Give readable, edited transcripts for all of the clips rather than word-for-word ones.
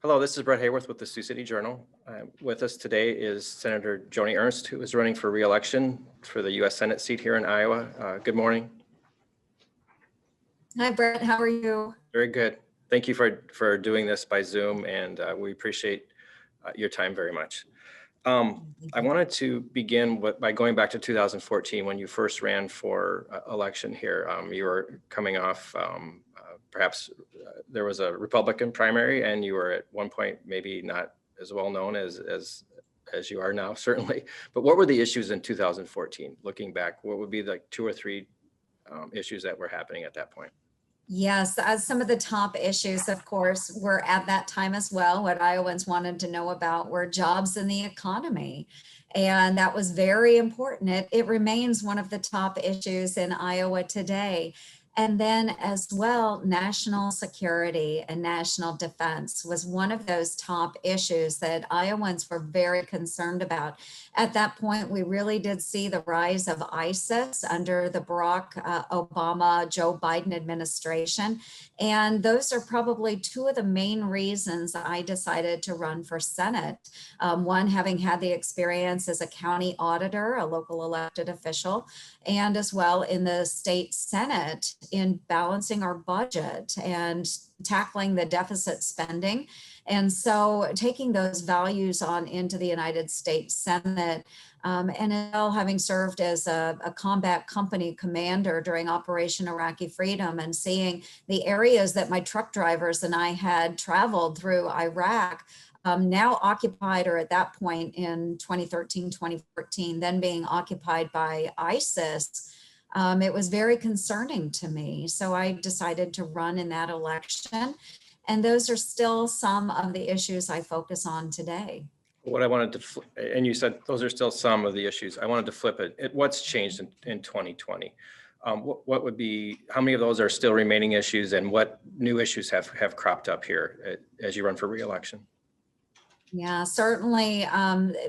Hello, this is Bret Hayworth with the Sioux City Journal. With us today is Senator Joni Ernst, who is running for re-election for the U.S. Senate seat here in Iowa. Good morning. Hi, Bret. How are you? Very good. Thank you for doing this by Zoom, and we appreciate your time very much. I wanted to begin by going back to 2014 when you first ran for election here. You were coming off perhaps there was a Republican primary, and you were at one point maybe not as well known as you are now, certainly. But what were the issues in 2014? Looking back, what would be the two or three issues that were happening at that point? Yes, as some of the top issues, of course, were at that time as well. What Iowans wanted to know about were jobs and the economy. And that was very important. It remains one of the top issues in Iowa today. And then as well, national security and national defense was one of those top issues that Iowans were very concerned about. At that point, we really did see the rise of ISIS under the Barack Obama, Joe Biden administration. And those are probably two of the main reasons I decided to run for Senate. One, having had the experience as a county auditor, a local elected official, and as well in the state Senate in balancing our budget and tackling the deficit spending. And so taking those values on into the United States Senate, and having served as a combat company commander during Operation Iraqi Freedom and seeing the areas that my truck drivers and I had traveled through Iraq, now occupied, or at that point in 2013, 2014, then being occupied by ISIS, it was very concerning to me. So I decided to run in that election. And those are still some of the issues I focus on today. What I wanted to, and you said those are still some of the issues. I wanted to flip it. What's changed in 2020? What would be, how many of those are still remaining issues, and what new issues have cropped up here as you run for re-election? Yeah, certainly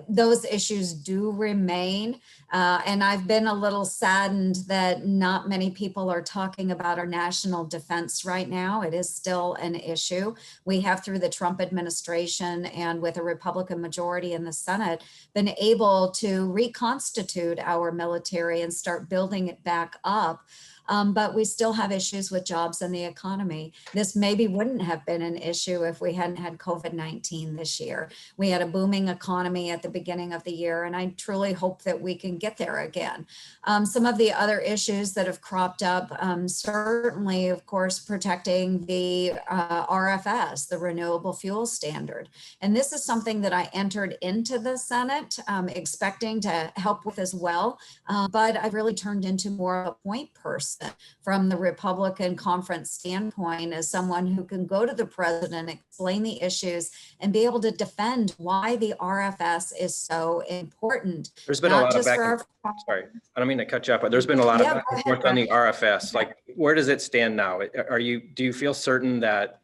those issues do remain. And I've been a little saddened that not many people are talking about our national defense right now. It is still an issue. We have, through the Trump administration and with a Republican majority in the Senate, been able to reconstitute our military and start building it back up. But we still have issues with jobs and the economy. This maybe wouldn't have been an issue if we hadn't had COVID-19 this year. We had a booming economy at the beginning of the year, and I truly hope that we can get there again. Some of the other issues that have cropped up, certainly, of course, protecting the RFS, the Renewable Fuel Standard. And this is something that I entered into the Senate expecting to help with as well, but I've really turned into more of a point person from the Republican conference standpoint, as someone who can go to the president, explain the issues, and be able to defend why the RFS is so important. There's been a lot of back and forth. Sorry, I don't mean to cut you off, but there's been a lot of back and forth on the RFS. Like, where does it stand now? Do you feel certain that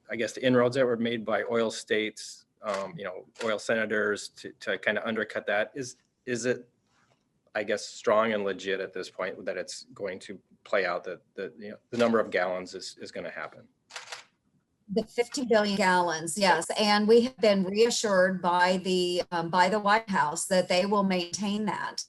I guess the inroads that were made by oil states, oil senators to kind of undercut that, is it, I guess, strong and legit at this point that it's going to play out, that the number of gallons is going to happen? The 50 billion gallons, yes. And we have been reassured by the White House that they will maintain that.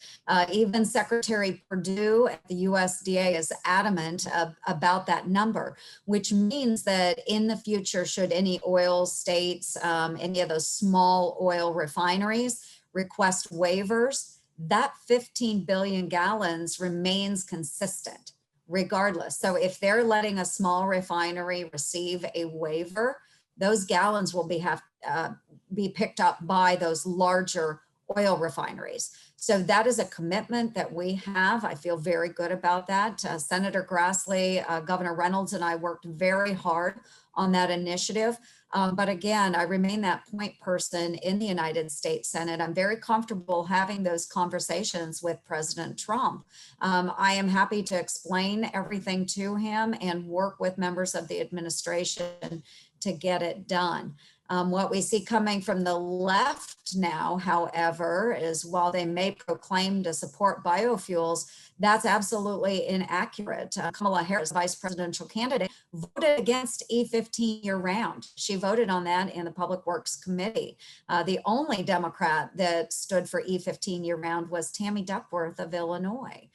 Even Secretary Perdue at the USDA is adamant about that number, which means that in the future, should any oil states, any of those small oil refineries request waivers, that 15 billion gallons remains consistent regardless. So if they're letting a small refinery receive a waiver, those gallons will be picked up by those larger oil refineries. So that is a commitment that we have. I feel very good about that. Senator Grassley, Governor Reynolds, and I worked very hard on that initiative. But again, I remain that point person in the United States Senate. I'm very comfortable having those conversations with President Trump. I am happy to explain everything to him and work with members of the administration to get it done. What we see coming from the left now, however, is while they may proclaim to support biofuels, that's absolutely inaccurate. Kamala Harris, vice presidential candidate, voted against E15 year round. She voted on that in the Public Works Committee. The only Democrat that stood for E15 year round was Tammy Duckworth of Illinois.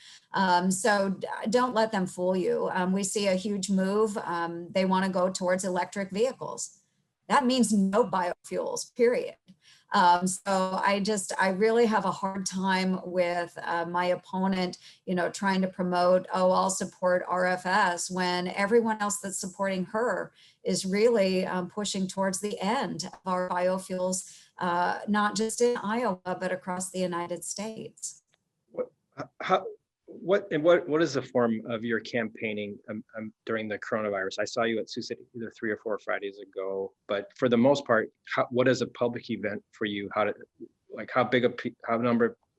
So don't let them fool you. We see a huge move. They want to go towards electric vehicles. That means no biofuels, period. So I really have a hard time with my opponent, trying to promote, oh, I'll support RFS, when everyone else that's supporting her is really pushing towards the end of our biofuels, not just in Iowa, but across the United States. What is the form of your campaigning during the coronavirus? I saw you at Sioux City either 3 or 4 Fridays ago, but for the most part, what is a public event for you? How big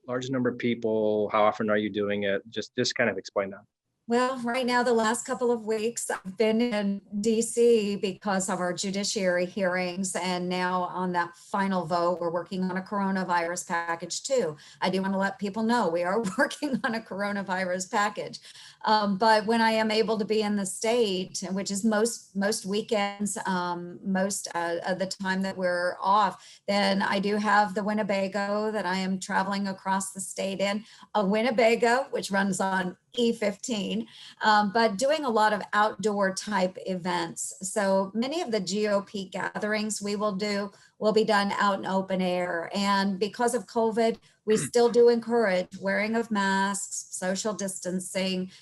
large number of people? How often are you doing it? Just kind of explain that. Well, right now, the last couple of weeks, I've been in DC because of our judiciary hearings. And now on that final vote, we're working on a coronavirus package too. I do want to let people know we are working on a coronavirus package. But when I am able to be in the state, which is most weekends, most of the time that we're off, then I do have the Winnebago that I am traveling across the state in. A Winnebago, which runs on E15, but doing a lot of outdoor type events. So many of the GOP gatherings we will be done out in open air. And because of COVID, we still do encourage wearing of masks, social distancing,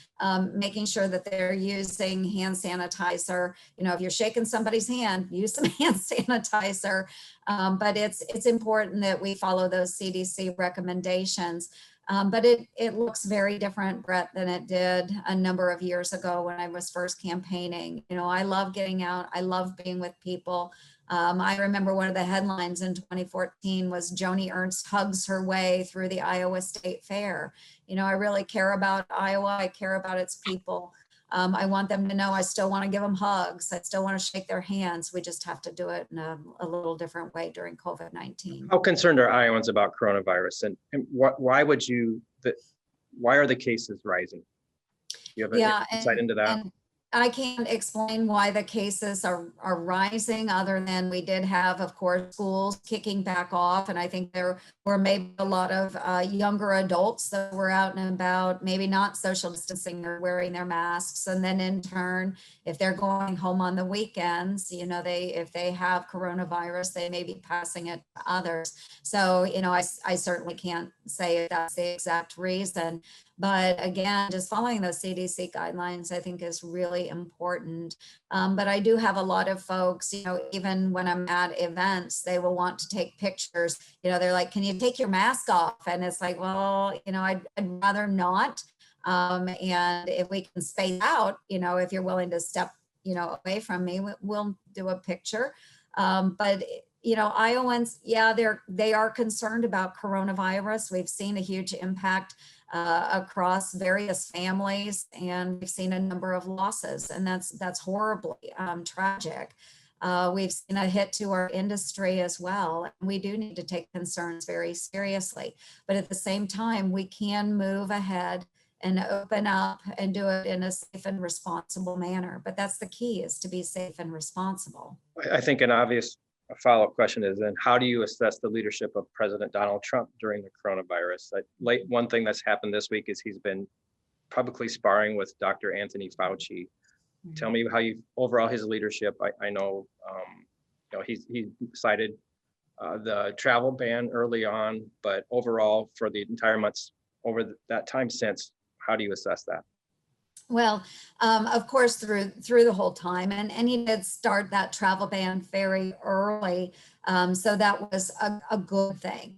making sure that they're using hand sanitizer. If you're shaking somebody's hand, use some hand sanitizer. But it's important that we follow those CDC recommendations. But it looks very different, Bret, than it did a number of years ago when I was first campaigning. I love getting out. I love being with people. I remember one of the headlines in 2014 was Joni Ernst hugs her way through the Iowa State Fair. I really care about Iowa. I care about its people. I want them to know I still want to give them hugs. I still want to shake their hands. We just have to do it in a little different way during COVID-19. How concerned are Iowans about coronavirus, and why are the cases rising? You have an insight into that? I can't explain why the cases are rising, other than we did have, of course, schools kicking back off. And I think there were maybe a lot of younger adults that were out and about, maybe not social distancing or wearing their masks. And then in turn, if they're going home on the weekends, if they have coronavirus, they may be passing it to others. So, I certainly can't say if that's the exact reason. But again, just following those CDC guidelines, I think, is really important. But I do have a lot of folks, even when I'm at events, they will want to take pictures. They're like, can you take your mask off? And it's like, well, I'd rather not. And if we can space out, if you're willing to step, away from me, we'll do a picture. But Iowans, they are concerned about coronavirus. We've seen a huge impact across various families, and we've seen a number of losses, and that's horribly tragic. We've seen a hit to our industry as well. And we do need to take concerns very seriously, but at the same time, we can move ahead and open up and do it in a safe and responsible manner. But that's the key, is to be safe and responsible. I think an obvious follow-up question is then, how do you assess the leadership of President Donald Trump during the coronavirus? One thing that's happened this week is he's been publicly sparring with Dr. Anthony Fauci. Mm-hmm. Tell me how overall his leadership. I know, he cited the travel ban early on, but overall for the entire months over that time since, how do you assess that? Well, of course, through the whole time, and he did start that travel ban very early, so that was a good thing.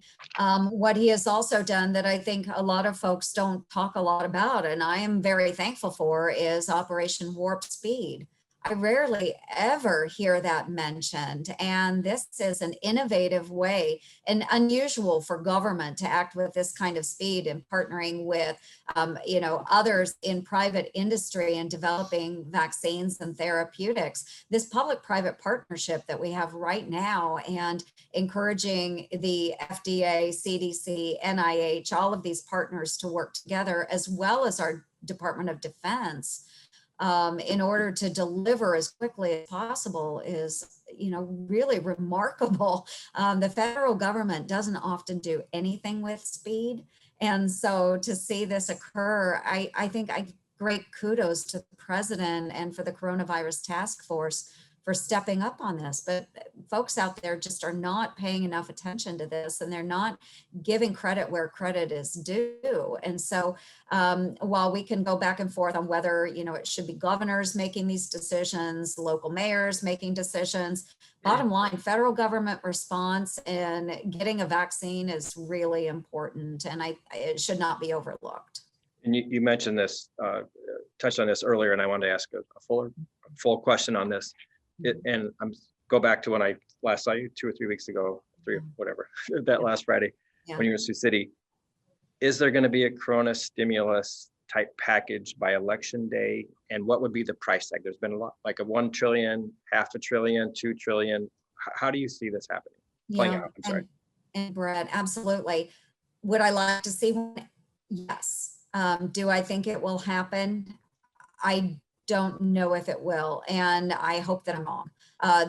What he has also done that I think a lot of folks don't talk a lot about, and I am very thankful for, is Operation Warp Speed. I rarely ever hear that mentioned. And this is an innovative way and unusual for government to act with this kind of speed and partnering with, others in private industry and developing vaccines and therapeutics. This public-private partnership that we have right now and encouraging the FDA, CDC, NIH, all of these partners to work together, as well as our Department of Defense, in order to deliver as quickly as possible is, really remarkable. The federal government doesn't often do anything with speed. And so to see this occur, I think great kudos to the president and for the coronavirus task force for stepping up on this. But folks out there just are not paying enough attention to this, and they're not giving credit where credit is due. And so while we can go back and forth on whether, it should be governors making these decisions, local mayors making decisions, bottom line, federal government response and getting a vaccine is really important, and it should not be overlooked. And you mentioned this, touched on this earlier, and I wanted to ask a full question on this. And I'm go back to when I last saw you 2 or 3 weeks ago, that last Friday, when you were in Sioux City. Is there going to be a Corona stimulus type package by election day? And what would be the price tag? There's been a lot, like a 1 trillion, half a trillion, 2 trillion. How do you see this happening? Playing out? I'm sorry. And Bret, absolutely. Would I like to see one? Yes. Do I think it will happen? I don't know if it will, and I hope that I'm wrong.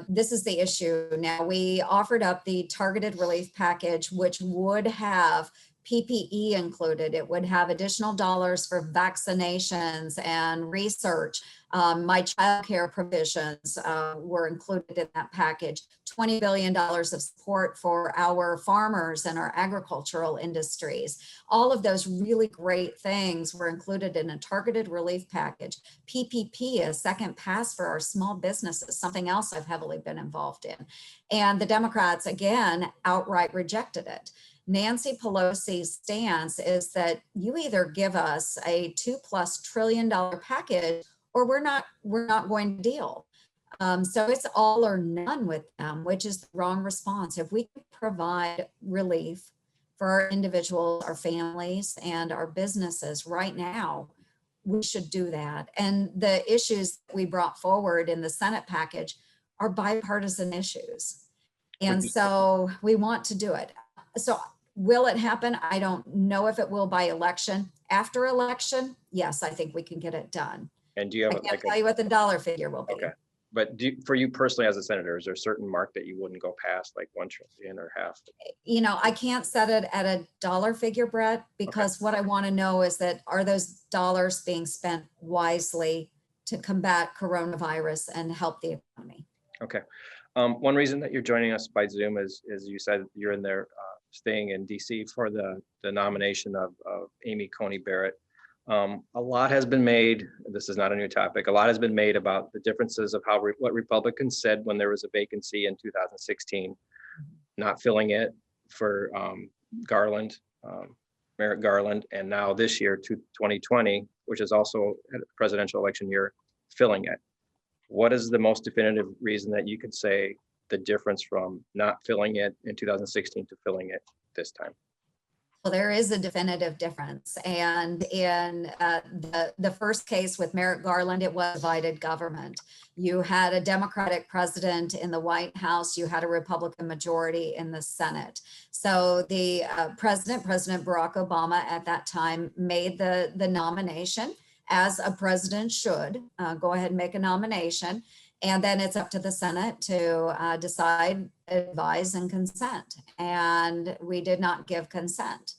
This is the issue. Now, we offered up the targeted relief package, which would have PPE included. It would have additional dollars for vaccinations and research. My child care provisions were included in that package. $20 billion of support for our farmers and our agricultural industries. All of those really great things were included in a targeted relief package. PPP, a second pass for our small businesses, something else I've heavily been involved in. And the Democrats, again, outright rejected it. Nancy Pelosi's stance is that you either give us a $2+ trillion package or we're not going to deal. So it's all or none with them, which is the wrong response. If we can provide relief for our individuals, our families, and our businesses right now, we should do that. And the issues that we brought forward in the Senate package are bipartisan issues. And so we want to do it. So will it happen? I don't know if it will by election. After election, yes, I think we can get it done. And do you have I can't tell you what the dollar figure will be. Okay. But for you personally as a senator, is there a certain mark that you wouldn't go past, like 1 trillion or half? I can't set it at a dollar figure, Bret, because what I want to know is that are those dollars being spent wisely to combat coronavirus and help the economy? Okay. One reason that you're joining us by Zoom is you said you're in there staying in DC for the nomination of Amy Coney Barrett. A lot has been made, this is not a new topic, a lot has been made about the differences of what Republicans said when there was a vacancy in 2016, not filling it for Garland, Merrick Garland, and now this year, 2020, which is also a presidential election year, filling it. What is the most definitive reason that you could say the difference from not filling it in 2016 to filling it this time? Well, there is a definitive difference. And in the first case with Merrick Garland, it was divided government. You had a Democratic president in the White House. You had a Republican majority in the Senate. So the President Barack Obama at that time made the nomination, as a president should. Go ahead and make a nomination. And then it's up to the Senate to decide, advise, and consent. And we did not give consent.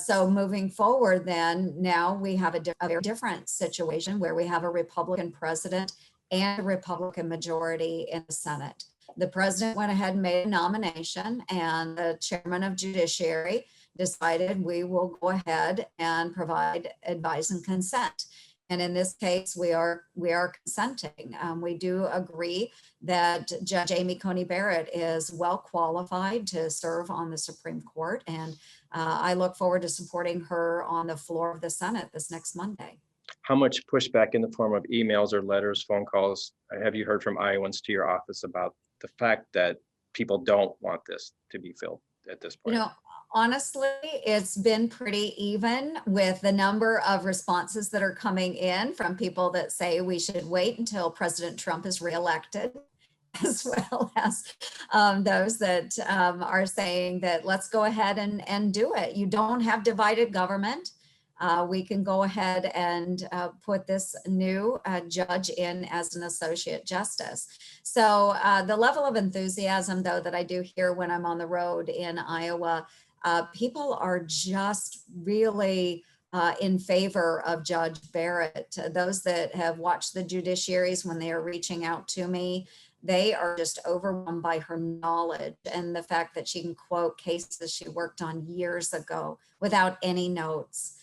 So moving forward then, now we have a very different situation where we have a Republican president and a Republican majority in the Senate. The president went ahead and made a nomination, and the chairman of Judiciary decided we will go ahead and provide advice and consent. And in this case, we are consenting. We do agree that Judge Amy Coney Barrett is well qualified to serve on the Supreme Court. And I look forward to supporting her on the floor of the Senate this next Monday. How much pushback in the form of emails or letters, phone calls, have you heard from Iowans to your office about the fact that people don't want this to be filled at this You point? know, honestly, it's been pretty even with the number of responses that are coming in from people that say we should wait until President Trump is reelected, as well as those that are saying that let's go ahead and do it. You don't have divided government. We can go ahead and put this new judge in as an associate justice. So the level of enthusiasm, though, that I do hear when I'm on the road in Iowa, people are just really in favor of Judge Barrett. Those that have watched the judiciaries when they are reaching out to me, they are just overwhelmed by her knowledge and the fact that she can quote cases she worked on years ago without any notes.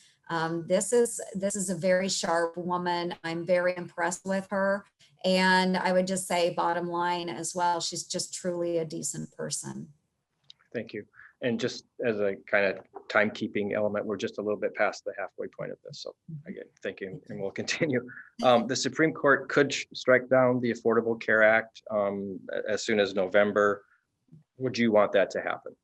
This is a very sharp woman. I'm very impressed with her. And I would just say bottom line as well, she's just truly a decent person. Thank you. And just as a kind of timekeeping element, we're just a little bit past the halfway point of this. So again, thank you, and we'll continue. The Supreme Court could strike down the Affordable Care Act as soon as November. Would you want that to happen?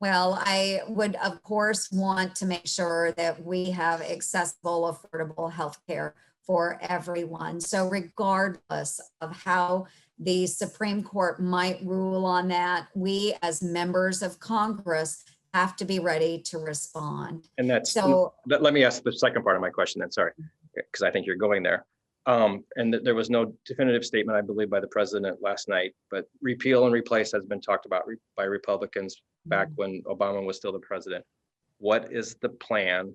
Well, I would, of course, want to make sure that we have accessible, affordable health care for everyone. So regardless of how the Supreme Court might rule on that, we as members of Congress have to be ready to respond. And that's, So let me ask the second part of my question then, sorry, because I think you're going there. And there was no definitive statement, I believe, by the president last night, but repeal and replace has been talked about by Republicans back when Obama was still the president. What is the plan?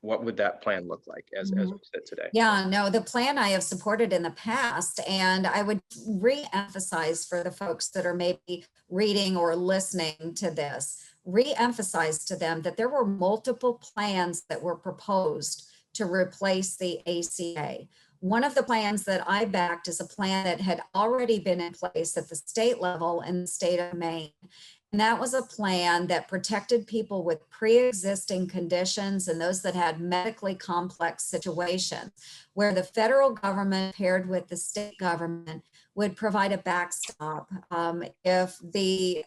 What would that plan look like as we sit today? yeah, no, the plan I have supported in the past, and I would re-emphasize for the folks that are maybe reading or listening to this, re-emphasize to them that there were multiple plans that were proposed to replace the ACA. One of the plans that I backed is a plan that had already been in place at the state level in the state of Maine. And that was a plan that protected people with pre-existing conditions and those that had medically complex situations, where the federal government paired with the state government would provide a backstop if the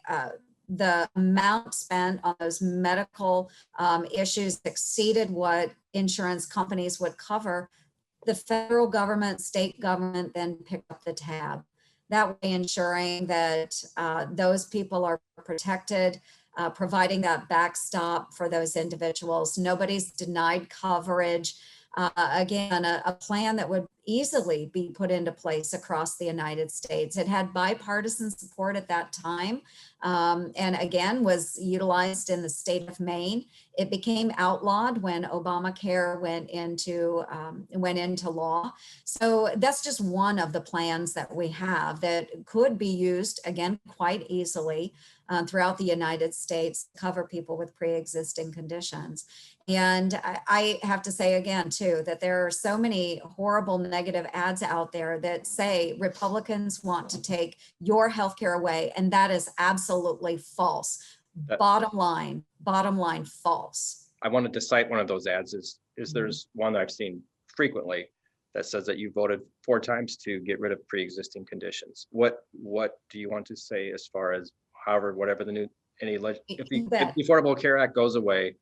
amount spent on those medical issues exceeded what insurance companies would cover. The federal government, state government then pick up the tab. That way ensuring that those people are protected, providing that backstop for those individuals. Nobody's denied coverage. Again, a plan that would easily be put into place across the United States. It had bipartisan support at that time, and again was utilized in the state of Maine. It became outlawed when Obamacare went into law. So that's just one of the plans that we have that could be used again quite easily throughout the United States to cover people with pre-existing conditions. And I have to say again, too, that there are so many horrible negative ads out there that say Republicans want to take your healthcare away. And that is absolutely false. Bottom line, false. I wanted to cite one of those ads is there's one that I've seen frequently that says that you voted 4 times to get rid of pre-existing conditions. What do you want to say as far as however, whatever the new, if the Affordable Care Act goes away,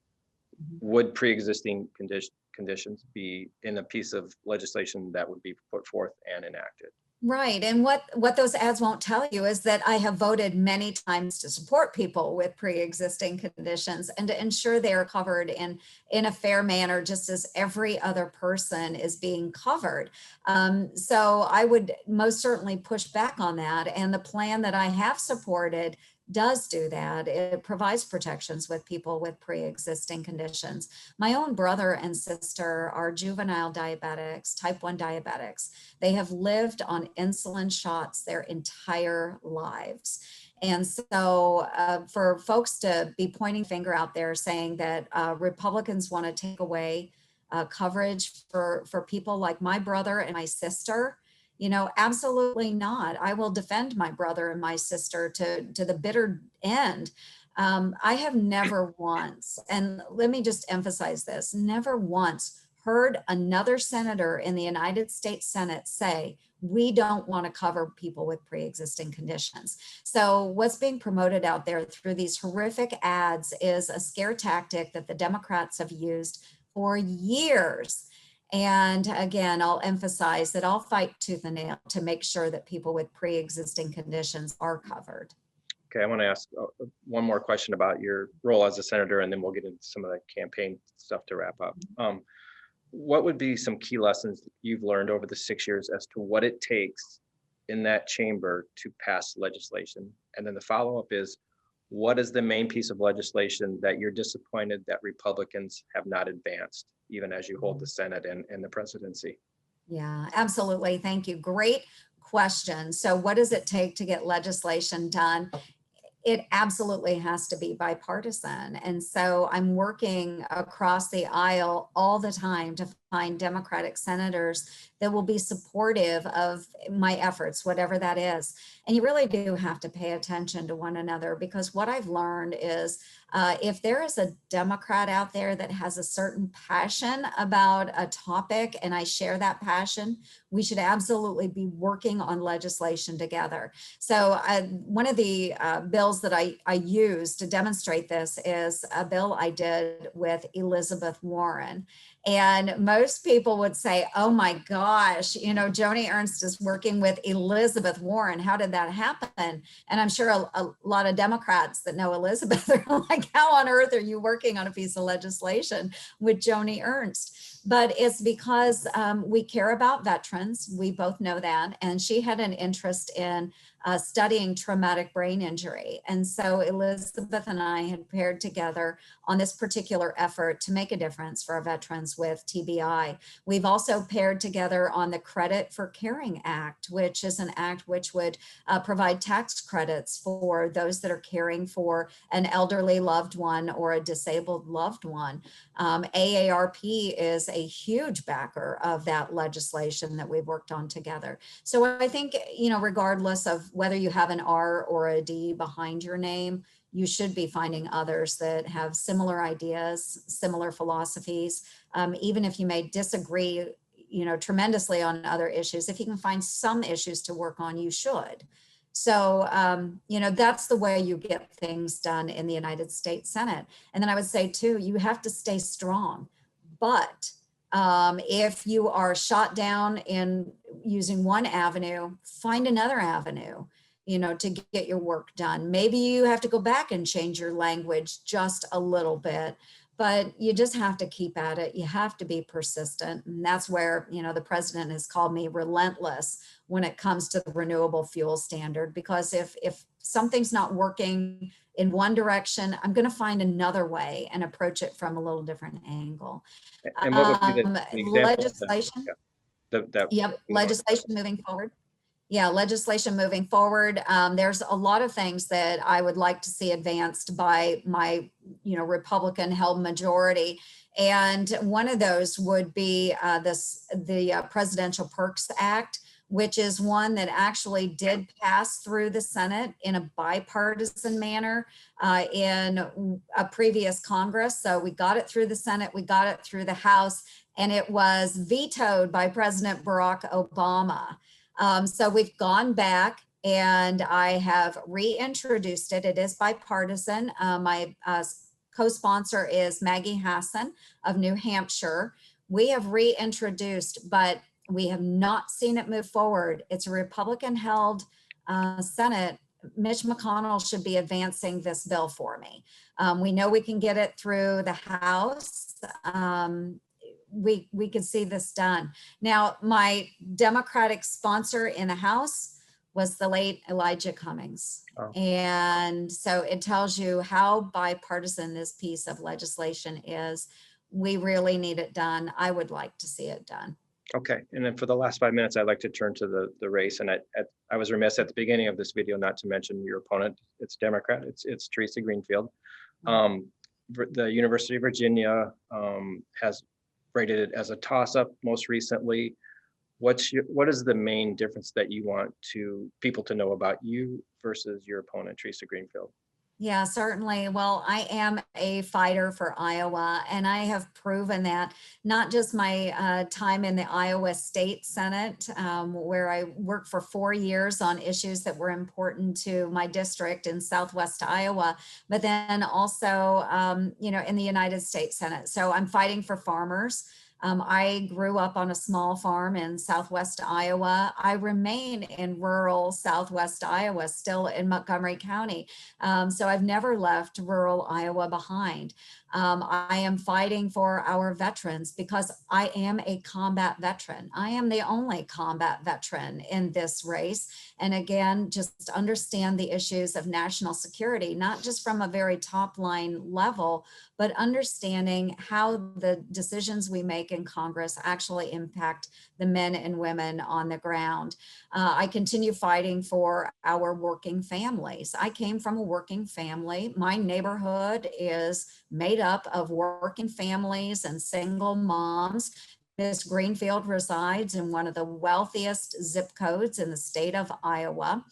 would pre-existing conditions be in a piece of legislation that would be put forth and enacted? Right. And what those ads won't tell you is that I have voted many times to support people with pre-existing conditions and to ensure they are covered in a fair manner, just as every other person is being covered. So I would most certainly push back on that. And the plan that I have supported does do that. It provides protections with people with pre-existing conditions. My own brother and sister are juvenile diabetics, type 1 diabetics. They have lived on insulin shots their entire lives. And so for folks to be pointing finger out there saying that Republicans want to take away coverage for people like my brother and my sister, absolutely not. I will defend my brother and my sister to the bitter end. I have never once, and let me just emphasize this, never once heard another senator in the United States Senate say, we don't want to cover people with pre-existing conditions. So what's being promoted out there through these horrific ads is a scare tactic that the Democrats have used for years. And again, I'll emphasize that I'll fight tooth and nail to make sure that people with pre-existing conditions are covered. Okay, I want to ask one more question about your role as a senator, and then we'll get into some of the campaign stuff to wrap up. What would be some key lessons you've learned over the 6 years as to what it takes in that chamber to pass legislation? And then the follow-up is, what is the main piece of legislation that you're disappointed that Republicans have not advanced, even as you hold the Senate and the presidency? Yeah, absolutely. Thank you. Great question. So what does it take to get legislation done? It absolutely has to be bipartisan. And so I'm working across the aisle all the time to find Democratic senators that will be supportive of my efforts, whatever that is. And you really do have to pay attention to one another, because what I've learned is if there is a Democrat out there that has a certain passion about a topic and I share that passion, we should absolutely be working on legislation together. So one of the bills that I use to demonstrate this is a bill I did with Elizabeth Warren. And most people would say, oh my gosh, you know, Joni Ernst is working with Elizabeth Warren. How did that happen? And I'm sure a lot of Democrats that know Elizabeth are like, how on earth are you working on a piece of legislation with Joni Ernst? But it's because we care about veterans. We both know that. And she had an interest in studying traumatic brain injury. And so Elizabeth and I had paired together on this particular effort to make a difference for our veterans with TBI. We've also paired together on the Credit for Caring Act, which is an act which would provide tax credits for those that are caring for an elderly loved one or a disabled loved one. AARP is a huge backer of that legislation that we've worked on together. So I think, you know, regardless of whether you have an R or a D behind your name, you should be finding others that have similar ideas, similar philosophies. Even if you may disagree, you know, tremendously on other issues, if you can find some issues to work on, you should. So, you know, that's the way you get things done in the United States Senate. And then I would say too, you have to stay strong. But if you are shot down in using one avenue, find another avenue, you know, to get your work done. Maybe you have to go back and change your language just a little bit, but you just have to keep at it. You have to be persistent. And that's where, you know, the president has called me relentless when it comes to the renewable fuel standard, because if something's not working in one direction, I'm going to find another way and approach it from a little different angle. And what would be the example Legislation. Yep, legislation moving forward. Yeah, legislation moving forward. There's a lot of things that I would like to see advanced by my, you know, Republican held majority. And one of those would be the Presidential Perks Act, which is one that actually did pass through the Senate in a bipartisan manner in a previous Congress. So we got it through the Senate, we got it through the House, and it was vetoed by President Barack Obama. So we've gone back and I have reintroduced it. It is bipartisan. My co-sponsor is Maggie Hassan of New Hampshire. We have reintroduced, but we have not seen it move forward. It's a Republican-held Senate. Mitch McConnell should be advancing this bill for me. We know we can get it through the House. We could see this done. Now, my Democratic sponsor in the House was the late Elijah Cummings. Oh. And so it tells you how bipartisan this piece of legislation is. We really need it done. I would like to see it done. Okay, and then for the last 5 minutes, I'd like to turn to the race. And I was remiss at the beginning of this video not to mention your opponent. It's Democrat. It's Teresa Greenfield. The University of Virginia has rated it as a toss-up most recently. What is the main difference that you want people to know about you versus your opponent, Teresa Greenfield? Yeah, certainly. Well, I am a fighter for Iowa, and I have proven that not just my time in the Iowa State Senate, where I worked for 4 years on issues that were important to my district in Southwest Iowa, but then also, in the United States Senate. So I'm fighting for farmers. I grew up on a small farm in Southwest Iowa. I remain in rural Southwest Iowa, still in Montgomery County. So I've never left rural Iowa behind. I am fighting for our veterans because I am a combat veteran. I am the only combat veteran in this race. And again, just understand the issues of national security, not just from a very top line level, but understanding how the decisions we make in Congress actually impact the men and women on the ground. I continue fighting for our working families. I came from a working family. My neighborhood is made up of working families and single moms. Miss Greenfield resides in one of the wealthiest zip codes in the state of Iowa.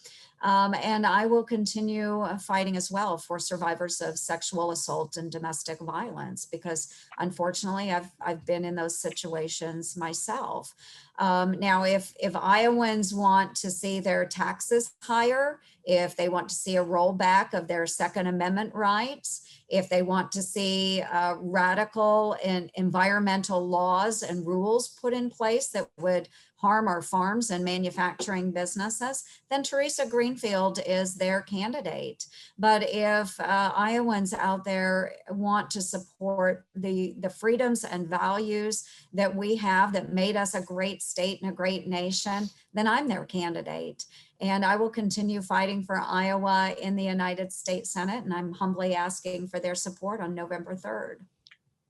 And I will continue fighting as well for survivors of sexual assault and domestic violence, because unfortunately I've been in those situations myself. Now, if Iowans want to see their taxes higher, if they want to see a rollback of their Second Amendment rights, if they want to see radical and environmental laws and rules put in place that would harm our farms and manufacturing businesses, then Teresa Greenfield is their candidate. But if Iowans out there want to support the freedoms and values that we have that made us a great state and a great nation, then I'm their candidate. And I will continue fighting for Iowa in the United States Senate, and I'm humbly asking for their support on November 3rd.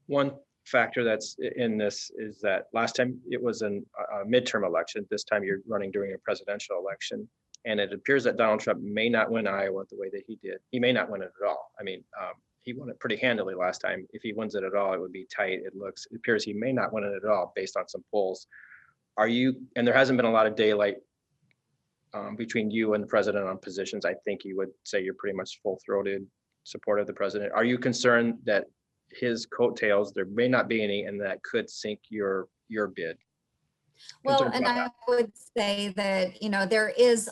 One factor that's in this is that last time it was a midterm election. This time you're running during a presidential election. And it appears that Donald Trump may not win Iowa the way that he did. He may not win it at all. I mean, he won it pretty handily last time. If he wins it at all, it would be tight. It appears he may not win it at all based on some polls. And there hasn't been a lot of daylight between you and the president on positions. I think you would say you're pretty much full-throated support of the president. Are you concerned that his coattails, there may not be any, and that could sink your bid? Well, and I would say that, there is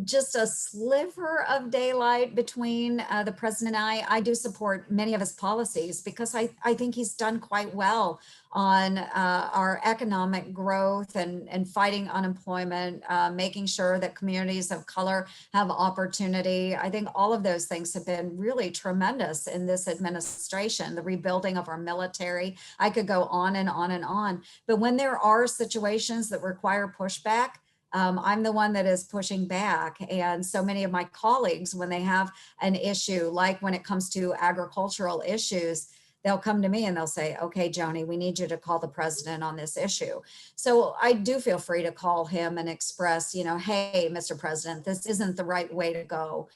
just a sliver of daylight between the president and I. I do support many of his policies because I think he's done quite well on our economic growth and fighting unemployment, making sure that communities of color have opportunity. I think all of those things have been really tremendous in this administration, the rebuilding of our military. I could go on and on and on. But when there are situations that require pushback, I'm the one that is pushing back. And so many of my colleagues, when they have an issue, like when it comes to agricultural issues, they'll come to me and they'll say, okay, Joni, we need you to call the president on this issue. So I do feel free to call him and express, hey, Mr. President, this isn't the right way to go.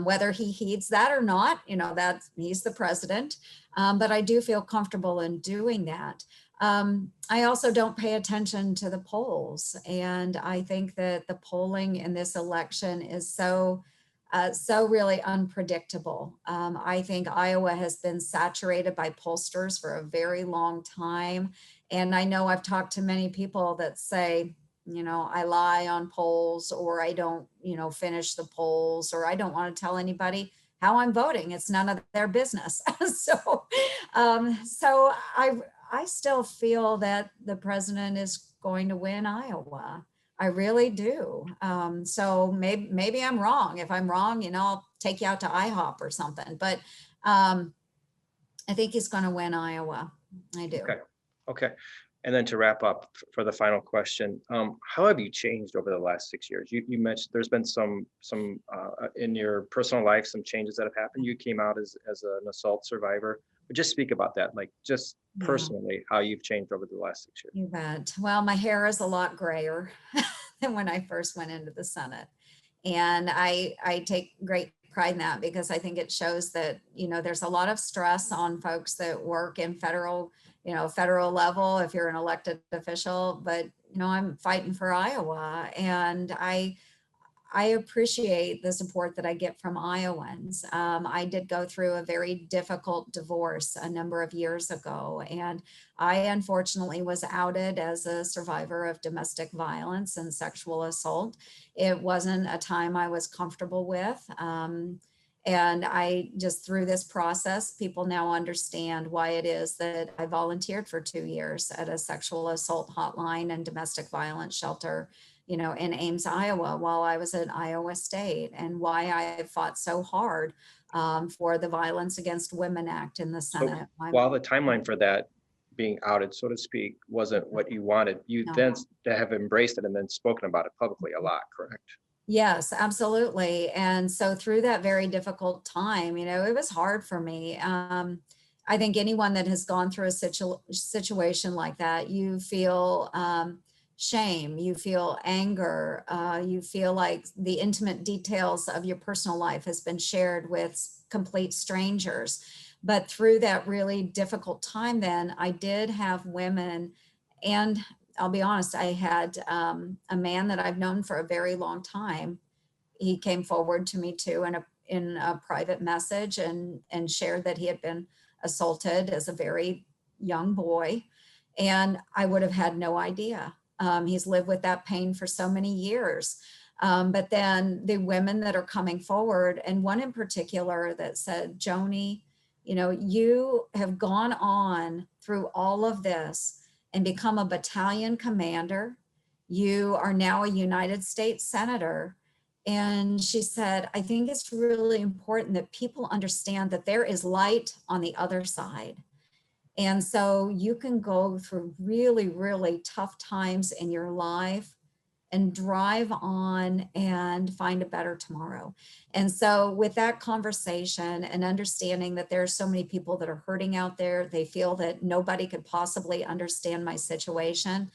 Whether he heeds that or not, he's the president. But I do feel comfortable in doing that. I also don't pay attention to the polls. And I think that the polling in this election is so really unpredictable. I think Iowa has been saturated by pollsters for a very long time. And I know I've talked to many people that say, I lie on polls, or I don't, finish the polls, or I don't want to tell anybody how I'm voting. It's none of their business. So I still feel that the president is going to win Iowa. I really do. So maybe I'm wrong. If I'm wrong, I'll take you out to IHOP or something. But I think he's going to win Iowa. I do. Okay. And then to wrap up for the final question, how have you changed over the last 6 years? You mentioned there's been some in your personal life, some changes that have happened. You came out as an assault survivor. But just speak about that, like just personally, how you've changed over the last 6 years. You bet. Well, my hair is a lot grayer than when I first went into the Senate. And I take great pride in that, because I think it shows that, there's a lot of stress on folks that work in federal level, if you're an elected official. But, I'm fighting for Iowa, and I appreciate the support that I get from Iowans. I did go through a very difficult divorce a number of years ago, and I unfortunately was outed as a survivor of domestic violence and sexual assault. It wasn't a time I was comfortable with. And I just, through this process, people now understand why it is that I volunteered for 2 years at a sexual assault hotline and domestic violence shelter, in Ames, Iowa, while I was at Iowa State, and why I fought so hard for the Violence Against Women Act in the So Senate. while the timeline for that being outed, so to speak, wasn't what you wanted, you No. then to have embraced it and then spoken about it publicly a lot, correct? Yes, absolutely. And so through that very difficult time, it was hard for me. I think anyone that has gone through a situation like that, you feel shame, you feel anger, you feel like the intimate details of your personal life has been shared with complete strangers. But through that really difficult time, then I did have women, and I'll be honest, I had a man that I've known for a very long time. He came forward to me too in a private message and shared that he had been assaulted as a very young boy. And I would have had no idea. He's lived with that pain for so many years. But then the women that are coming forward, and one in particular that said, Joni, you have gone on through all of this and become a battalion commander. You are now a United States Senator. And she said, I think it's really important that people understand that there is light on the other side. And so you can go through really, really tough times in your life and drive on and find a better tomorrow. And so with that conversation and understanding that there are so many people that are hurting out there, they feel that nobody could possibly understand my situation.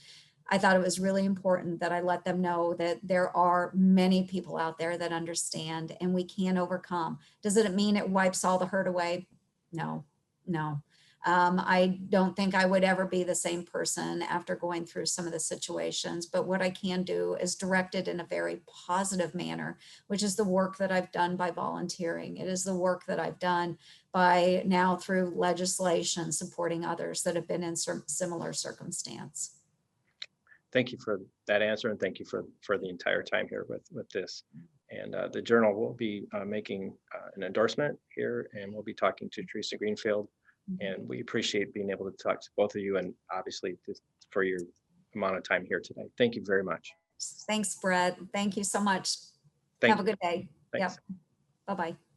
I thought it was really important that I let them know that there are many people out there that understand and we can overcome. Does it mean it wipes all the hurt away? No, no. I don't think I would ever be the same person after going through some of the situations, but what I can do is direct it in a very positive manner, which is the work that I've done by volunteering. It is the work that I've done by now through legislation supporting others that have been in similar circumstance. Thank you for that answer, and thank you for the entire time here with this. And the Journal will be making an endorsement here, and we'll be talking to Teresa Greenfield. And we appreciate being able to talk to both of you, and obviously for your amount of time here today. Thank you very much. Thanks, Bret. Thank you so much. Thank Have a you. good day. Thanks. Yep. Bye-bye.